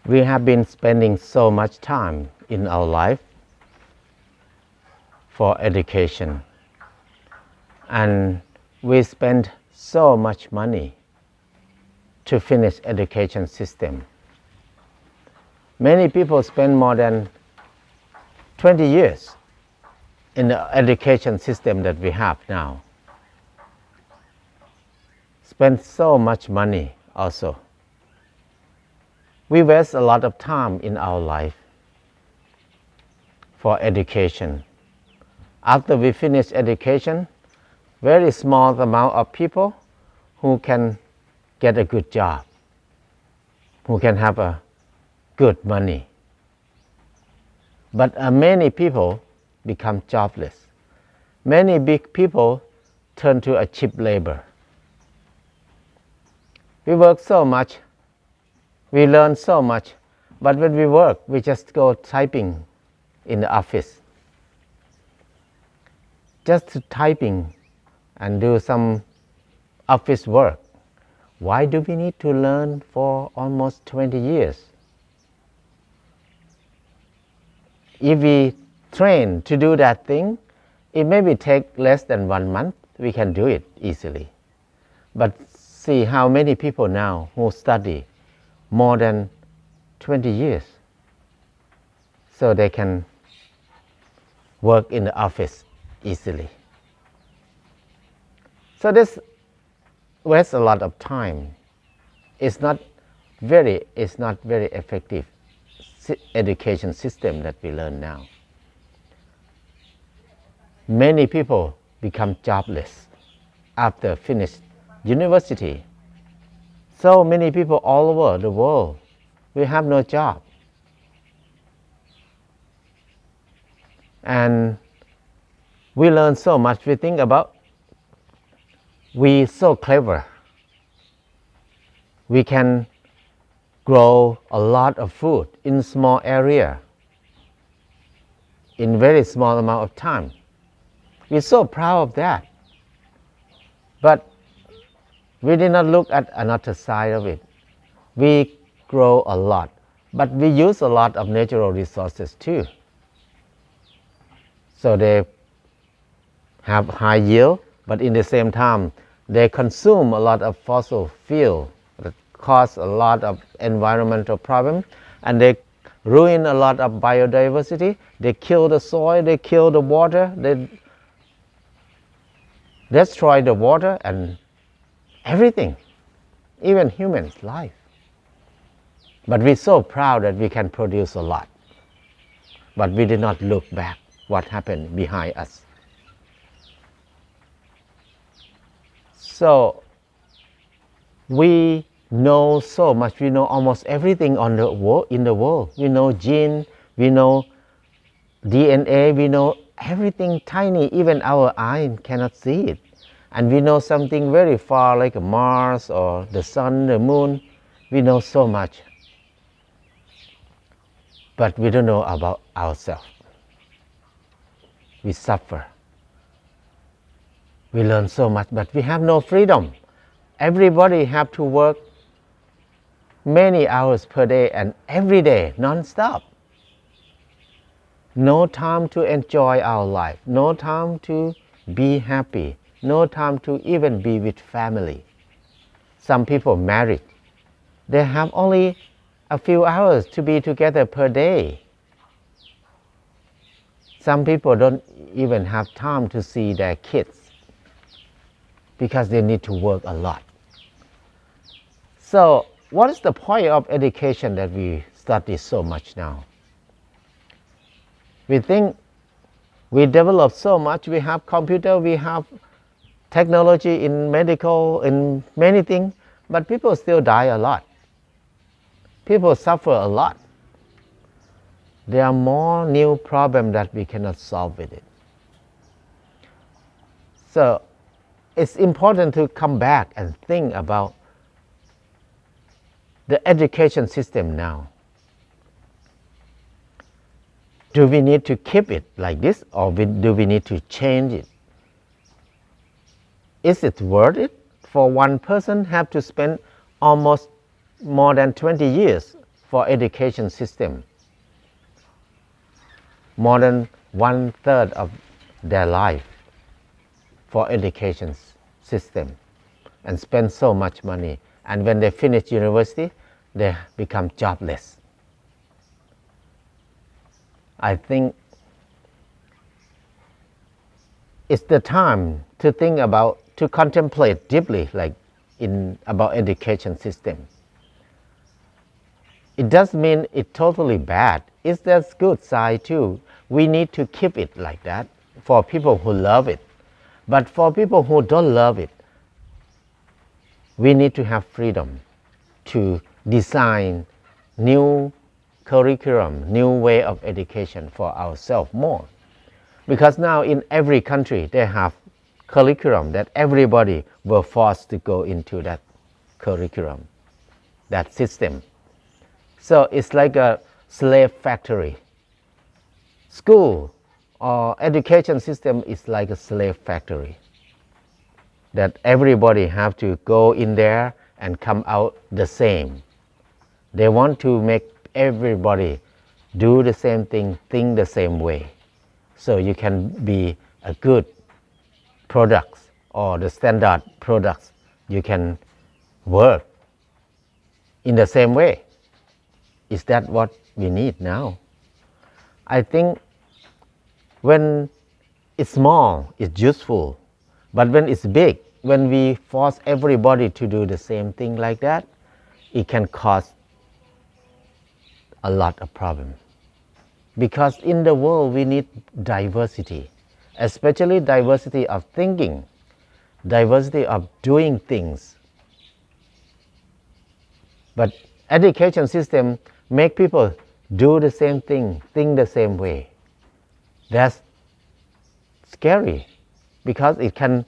We have been spending so much time in our life for education, and we spend so much money to finish education system. Many people spend more than 20 years in the education system that we have now. Spend so much money also. We waste a lot of time in our life for education. After we finish education, very small amount of people who can get a good job, who can have a good money. But many people become jobless. Many big people turn to a cheap labor. We work so much, we learn so much, but when we work, we just go typing in the office. Just typing and do some office work. Why do we need to learn for almost 20 years? If we train to do that thing, it maybe take less than 1 month, we can do it easily. But see how many people now who study more than 20 years, so they can work in the office easily. So this wastes a lot of time. It's not very effective education system that we learn now. Many people become jobless after finish university. So many people all over the world, we have no job. And we learn so much. We think about, we so clever. We can grow a lot of food in small area, in very small amount of time. We're so proud of that. But we did not look at another side of it. We grow a lot, but we use a lot of natural resources too. So they have high yield, but in the same time, they consume a lot of fossil fuel that cause a lot of environmental problems, and they ruin a lot of biodiversity. They kill the soil, they kill the water, they destroy the water and everything, even humans' life. But we're so proud that we can produce a lot. But we did not look back what happened behind us. So we know so much. We know almost everything on the world, in the world. We know gene, we know DNA, we know everything tiny. Even our eye cannot see it. And we know something very far like Mars or the sun, the moon. We know so much. But we don't know about ourselves. We suffer. We learn so much, but we have no freedom. Everybody have to work many hours per day and every day, non-stop. No time to enjoy our life. No time to be happy. No time to even be with family. Some people married. They have only a few hours to be together per day. Some people don't even have time to see their kids because they need to work a lot. So what is the point of education that we study so much now? We think we develop so much. We have computer, we have technology in medical, in many things, but people still die a lot. People suffer a lot. There are more new problems that we cannot solve with it. So it's important to come back and think about the education system now. Do we need to keep it like this, or do we need to change it? Is it worth it for one person have to spend almost more than 20 years for education system more than 1/3 of their life for education system and spend so much money, and when they finish university they become jobless. I think it's the time to think about, to contemplate deeply, like about education system. It doesn't mean it's totally bad. It's that good side too. We need to keep it like that for people who love it. But for people who don't love it, we need to have freedom to design new curriculum, new way of education for ourselves more. Because now in every country they have curriculum that everybody were forced to go into that curriculum, that system. So it's like a slave factory. School or education system is like a slave factory that everybody have to go in there and come out the same. They want to make everybody do the same thing, think the same way, so you can be a good product or the standard products. You can work in the same way. Is that what we need now? I think when it's small, it's useful. But when it's big, when we force everybody to do the same thing like that, it can cause a lot of problems. Because in the world we need diversity, especially diversity of thinking, diversity of doing things. But education system make people do the same thing, think the same way. That's scary because it can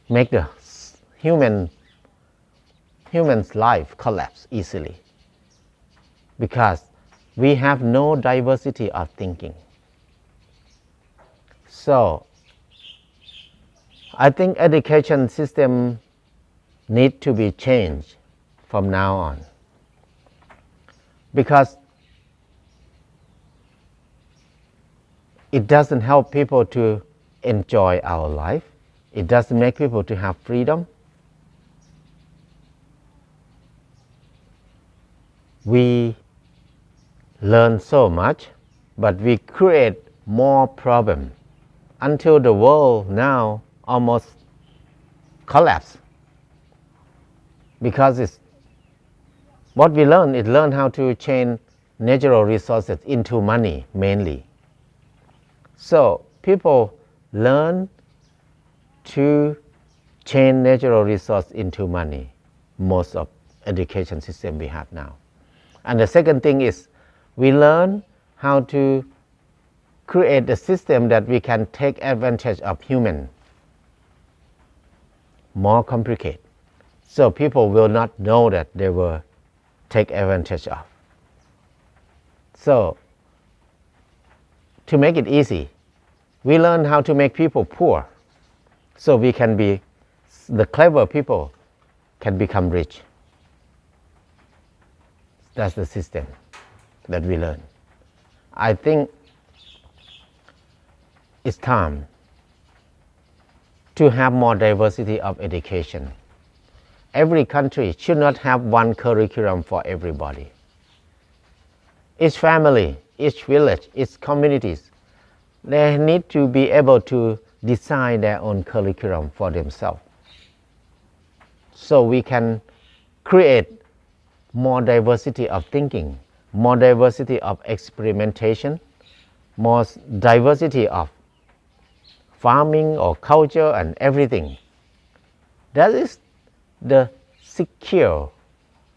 make the human's life collapse easily, because we have no diversity of thinking. So I think education system need to be changed from now on, because it doesn't help people to enjoy our life. It doesn't make people to have freedom. We learn so much, but we create more problems until the world now almost collapse. Because it's what we learn is learn how to change natural resources into money mainly. So people learn to change natural resource into money, most of education system we have now. And the second thing is we learn how to create a system that we can take advantage of human, more complicated. So people will not know that they will take advantage of. So to make it easy, we learn how to make people poor, so we can be, the clever people can become rich. That's the system that we learn. I think it's time to have more diversity of education. Every country should not have one curriculum for everybody. Each family, each village, each communities, they need to be able to design their own curriculum for themselves. So we can create more diversity of thinking, more diversity of experimentation, more diversity of farming or culture and everything. That is the secure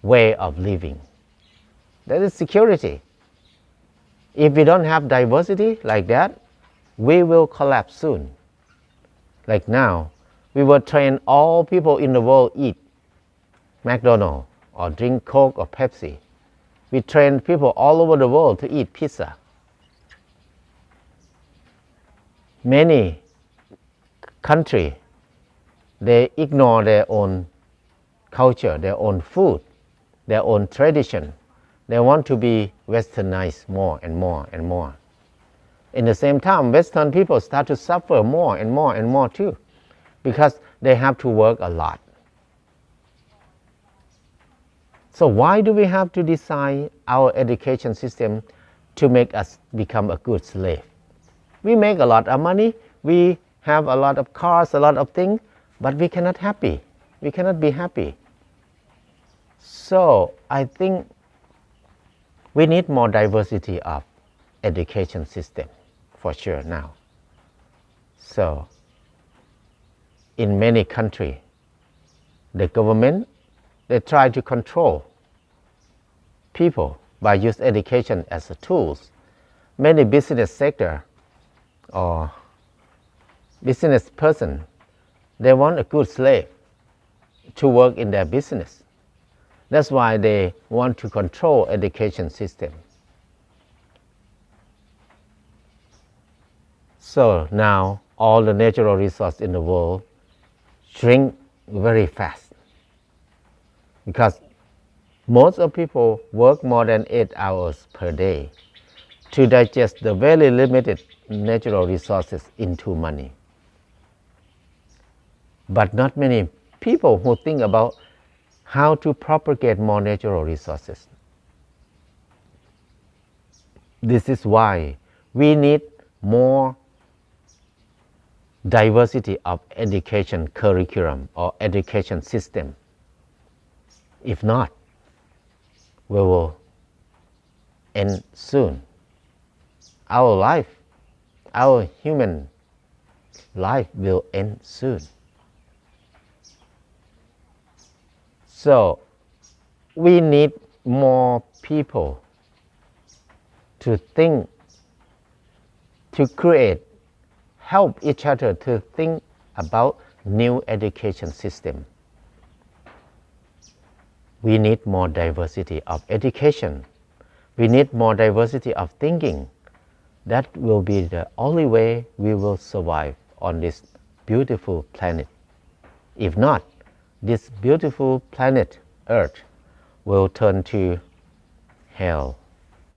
way of living. That is security. If we don't have diversity like that, we will collapse soon. Like now, we will train all people in the world eat McDonald's or drink Coke or Pepsi. We train people all over the world to eat pizza. Many countries, they ignore their own culture, their own food, their own tradition. They want to be westernized more and more and more. In the same time, Western people start to suffer more and more and more too, because they have to work a lot. So why do we have to design our education system to make us become a good slave? We make a lot of money, we have a lot of cars, a lot of things, but we cannot happy. We cannot be happy. So I think we need more diversity of education system for sure now. So in many countries, the government, they try to control people by use education as a tools. Many business sector or business person, they want a good slave to work in their business. That's why they want to control education system. So now all the natural resources in the world shrink very fast, because most of people work more than 8 hours per day to digest the very limited natural resources into money. But not many people who think about how to propagate more natural resources. This is why we need more diversity of education curriculum or education system. If not, we will end soon. Our life, our human life will end soon. So we need more people to think, to create, help each other to think about new education system. We need more diversity of education. We need more diversity of thinking. That will be the only way we will survive on this beautiful planet. If not, this beautiful planet Earth will turn to hell.